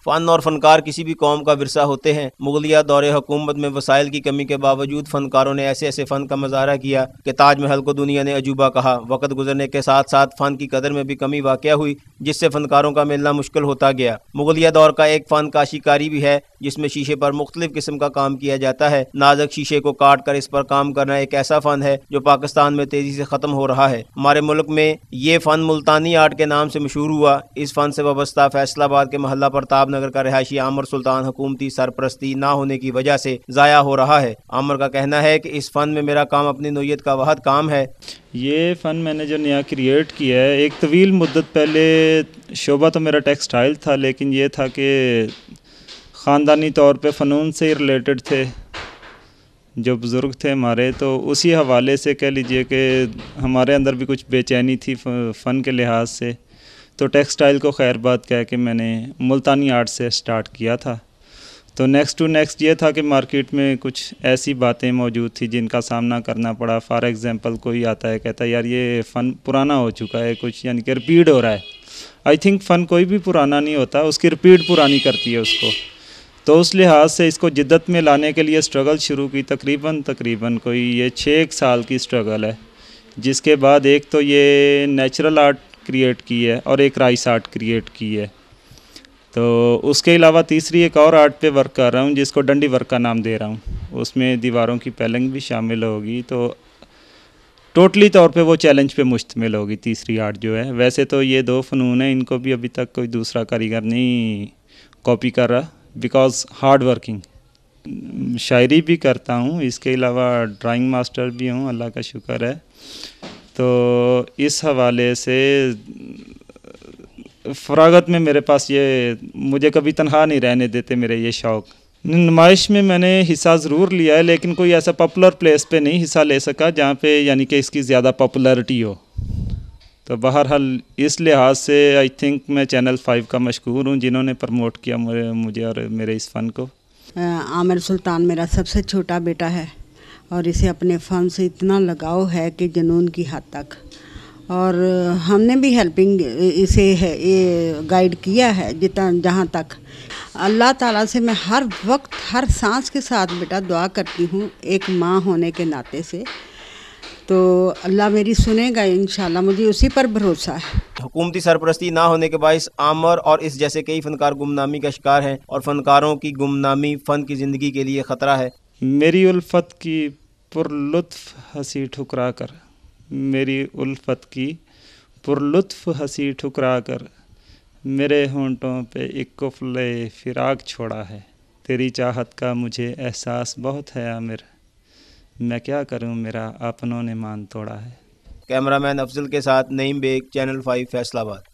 فن اور فنکار کسی بھی قوم کا ورثہ ہوتے ہیں۔ مغلیہ دور حکومت میں وسائل کی کمی کے باوجود فنکاروں نے ایسے ایسے فن کا مظاہرہ کیا کہ تاج محل کو دنیا نے عجوبہ کہا۔ وقت گزرنے کے ساتھ ساتھ فن کی قدر میں بھی کمی واقع ہوئی، جس سے فنکاروں کا ملنا مشکل ہوتا گیا۔ مغلیہ دور کا ایک فن کاشی کاری بھی ہے، جس میں شیشے پر مختلف قسم کا کام کیا جاتا ہے۔ نازک شیشے کو کاٹ کر اس پر کام کرنا ایک ایسا فن ہے جو پاکستان میں تیزی سے ختم ہو رہا ہے۔ ہمارے ملک میں یہ فن ملتانی آرٹ کے نام سے مشہور ہوا۔ اس فن سے وابستہ فیصل آباد کے محلہ پرتاب نگر کا رہائشی عامر سلطان حکومتی سرپرستی نہ ہونے کی وجہ سے ضائع ہو رہا ہے۔ عامر کا کہنا ہے کہ اس فن میں میرا کام اپنی نوعیت کا واحد کام ہے۔ یہ فن میں نے جو نیا کریٹ کیا ہے، ایک طویل مدت پہلے شعبہ تو میرا ٹیکسٹائل تھا، لیکن یہ تھا کہ خاندانی طور پہ فنون سے ریلیٹڈ تھے، جو بزرگ تھے ہمارے، تو اسی حوالے سے کہہ لیجئے کہ ہمارے اندر بھی کچھ بے چینی تھی فن کے لحاظ سے، تو ٹیکسٹائل کو خیر بات کہہ کے میں نے ملتانی آرٹ سے سٹارٹ کیا تھا۔ تو نیکسٹ یہ تھا کہ مارکیٹ میں کچھ ایسی باتیں موجود تھی جن کا سامنا کرنا پڑا۔ فار ایگزامپل کوئی آتا ہے کہتا ہے یار یہ فن پرانا ہو چکا ہے کچھ، یعنی کہ ریپیٹ ہو رہا ہے۔ آئی تھنک فن کوئی بھی پرانا نہیں ہوتا، اس کی ریپیٹ پرانی کرتی ہے اس کو۔ تو اس لحاظ سے اس کو جدت میں لانے کے لیے سٹرگل شروع کی، تقریباً کوئی یہ 6 سال کی سٹرگل ہے، جس کے بعد ایک تو یہ نیچرل آرٹ کریٹ کی ہے اور ایک رائس آرٹ کریٹ کی ہے۔ تو اس کے علاوہ تیسری ایک اور آرٹ پہ ورک کر رہا ہوں جس کو ڈنڈی ورک کا نام دے رہا ہوں، اس میں دیواروں کی پیلنگ بھی شامل ہوگی۔ تو ٹوٹلی طور پہ وہ چیلنج پہ مشتمل ہوگی تیسری آرٹ جو ہے۔ ویسے تو یہ 2 فنون ہیں، ان کو بھی ابھی تک کوئی دوسرا کاریگر نہیں کاپی کر رہا، بیکاز ہارڈ ورکنگ۔ شاعری بھی کرتا ہوں، اس کے علاوہ ڈرائنگ ماسٹر بھی ہوں، اللہ کا شکر ہے۔ تو اس حوالے سے فراغت میں میرے پاس یہ مجھے کبھی تنہا نہیں رہنے دیتے میرے یہ شوق۔ نمائش میں میں نے حصہ ضرور لیا ہے، لیکن کوئی ایسا پاپولر پلیس پہ نہیں حصہ لے سکا جہاں پہ یعنی کہ اس کی زیادہ پاپولرٹی ہو۔ تو بہرحال اس لحاظ سے آئی تھنک میں چینل 5 کا مشکور ہوں جنہوں نے پروموٹ کیا مجھے اور میرے اس فن کو۔ عامر سلطان میرا سب سے چھوٹا بیٹا ہے اور اسے اپنے فن سے اتنا لگاؤ ہے کہ جنون کی حد تک، اور ہم نے بھی ہیلپنگ اسے گائیڈ کیا ہے جہاں تک۔ اللہ تعالیٰ سے میں ہر وقت ہر سانس کے ساتھ بیٹا دعا کرتی ہوں، ایک ماں ہونے کے ناطے سے، تو اللہ میری سنے گا انشاءاللہ، مجھے اسی پر بھروسہ ہے۔ حکومتی سرپرستی نہ ہونے کے باعث عامر اور اس جیسے کئی فنکار گمنامی کا شکار ہیں، اور فنکاروں کی گمنامی فن کی زندگی کے لیے خطرہ ہے۔ میری الفت کی پرلطف ہنسی ٹھکرا کر، میری الفت کی پرلطف ہنسی ٹھکرا کر، میرے ہونٹوں پہ ایک قفل فراق چھوڑا ہے۔ تیری چاہت کا مجھے احساس بہت ہے عامر، میں کیا کروں میرا اپنوں نے مان توڑا ہے۔ کیمرہ مین افضل کے ساتھ نعیم بیگ، چینل 5 فیصل آباد۔